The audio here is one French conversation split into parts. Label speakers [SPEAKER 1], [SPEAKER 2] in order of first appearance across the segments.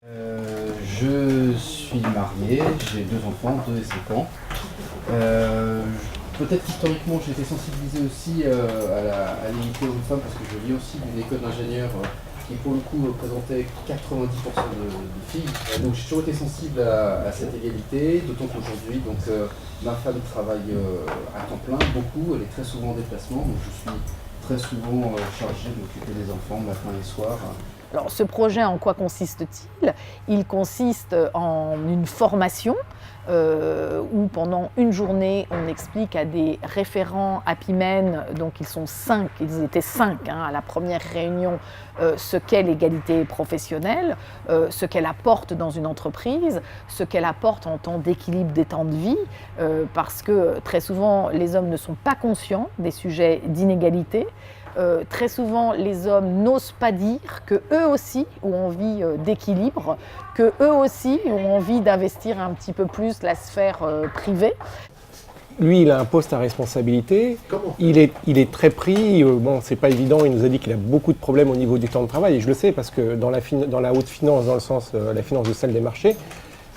[SPEAKER 1] Je suis marié, j'ai 2 enfants, 2 et 5 ans. Peut-être qu'historiquement j'ai été sensibilisé aussi à l'égalité homme-femme parce que je viens aussi d'une école d'ingénieurs qui pour le coup représentait 90% de filles. Donc j'ai toujours été sensible à cette égalité, d'autant qu'aujourd'hui ma femme travaille à temps plein, beaucoup, elle est très souvent en déplacement, donc je suis très souvent chargé de m'occuper des enfants matin et soir.
[SPEAKER 2] Alors, ce projet, en quoi consiste-t-il? Il consiste en une formation où pendant une journée, on explique à des référents APIMEN, donc ils étaient 5 à la première réunion, ce qu'est l'égalité professionnelle, ce qu'elle apporte dans une entreprise, ce qu'elle apporte en temps d'équilibre des temps de vie, parce que très souvent, les hommes ne sont pas conscients des sujets d'inégalité. Très souvent, les hommes n'osent pas dire qu'eux aussi ont envie d'équilibre, qu'eux aussi ont envie d'investir un petit peu plus la sphère privée.
[SPEAKER 3] Lui, il a un poste à responsabilité. Il est très pris. Bon, c'est pas évident. Il nous a dit qu'il a beaucoup de problèmes au niveau du temps de travail. Et je le sais parce que dans la haute finance, dans le sens la finance de salle des marchés,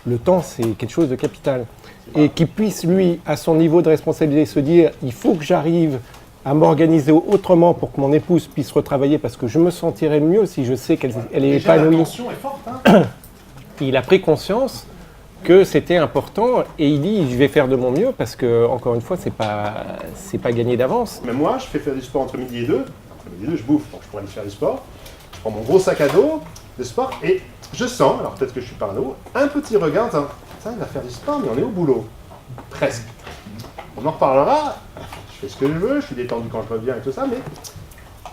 [SPEAKER 3] le temps, c'est quelque chose de capital. Et qu'il puisse, lui, à son niveau de responsabilité, se dire il faut que j'arrive à m'organiser autrement pour que mon épouse puisse retravailler parce que je me sentirais mieux si je sais qu'elle est épanouie.
[SPEAKER 4] La tension est forte, hein.
[SPEAKER 3] Il a pris conscience que c'était important et il dit je vais faire de mon mieux parce que encore une fois c'est pas gagné d'avance.
[SPEAKER 4] Mais moi je fais faire du sport entre midi et 2. Entre midi et 2 je bouffe, donc je pourrais aller faire du sport. Je prends mon gros sac à dos de sport et je sens, alors peut-être que je suis parano, un petit regard en disant ça il va faire du sport mais on est au boulot. Presque. On en reparlera. Je fais ce que je veux, je suis détendu quand je reviens et tout ça, mais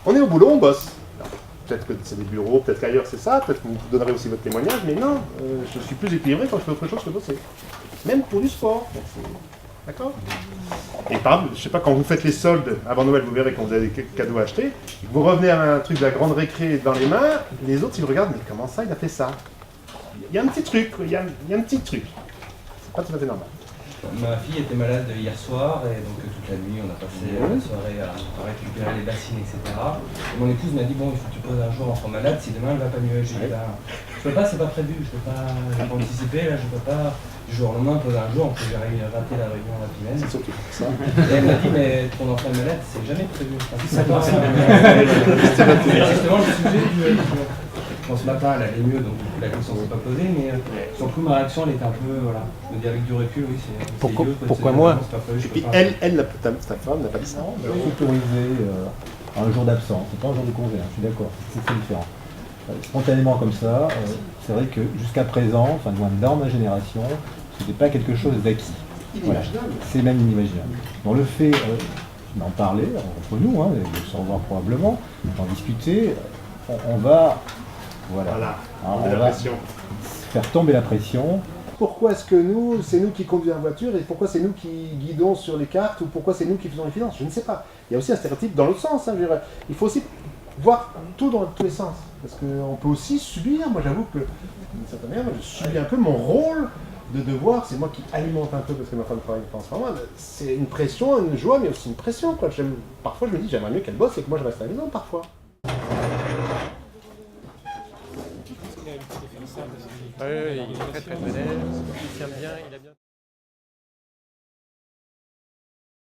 [SPEAKER 4] on est au boulot, on bosse. Peut-être que c'est des bureaux, peut-être qu'ailleurs c'est ça, peut-être que vous donnerez aussi votre témoignage, mais non, je suis plus équilibré quand je fais autre chose que bosser. Même pour du sport. D'accord? Et par exemple, je sais pas, quand vous faites les soldes avant Noël, vous verrez quand vous avez des cadeaux à acheter, vous revenez à un truc de la grande récré dans les mains, les autres ils vous regardent, mais comment ça il a fait ça? Il y a un petit truc, il y a un petit truc. C'est pas tout à fait normal.
[SPEAKER 5] Ma fille était malade hier soir et donc toute la nuit on a passé la soirée à récupérer les bassines, etc. Et mon épouse m'a dit bon il faut que tu poses un jour enfant malade si demain elle va pas mieux. J'ai dit ben, je peux pas, c'est pas prévu, je peux pas anticiper, là je peux pas du jour au lendemain poser un jour, on peut rater la réunion à Pimène.
[SPEAKER 4] C'est surtout ça.
[SPEAKER 5] Et elle m'a dit mais ton enfant est malade, c'est jamais prévu. C'est pas ça. Justement le sujet bon, ce matin, elle allait mieux, donc la question ne s'est pas posée, mais sur le coup, ma réaction, elle était un peu, voilà, je me dis avec du recul, oui, c'est
[SPEAKER 3] Pourquoi moi?
[SPEAKER 4] Et puis elle, ta femme n'a pas dit ça.
[SPEAKER 6] Autoriser un jour d'absence, c'est pas un jour de congé, je suis d'accord, c'est différent. Spontanément comme ça, c'est vrai que jusqu'à présent, enfin dans ma génération, ce n'était pas quelque chose d'acquis.
[SPEAKER 4] Inimaginable.
[SPEAKER 6] Voilà. C'est même inimaginable. Dans le fait d'en parler entre nous, de se revoir probablement, d'en discuter, on va... Voilà.
[SPEAKER 4] On
[SPEAKER 6] va
[SPEAKER 4] la pression.
[SPEAKER 6] faire tomber la pression.
[SPEAKER 4] Pourquoi est-ce que c'est nous qui conduisons la voiture et pourquoi c'est nous qui guidons sur les cartes ou pourquoi c'est nous qui faisons les finances? Je ne sais pas. Il y a aussi un stéréotype dans l'autre sens. Il faut aussi voir tout dans tous les sens. Parce qu'on peut aussi subir. Moi j'avoue que, d'une certaine manière, je subis un peu mon rôle de devoir. C'est moi qui alimente un peu parce que ma femme travaille en ce moment. C'est une pression, une joie, mais aussi une pression. Parfois je me dis j'aimerais mieux qu'elle bosse et que moi je reste à la maison parfois.
[SPEAKER 3] Oui, il est très modèle, il tient bien, il a bien...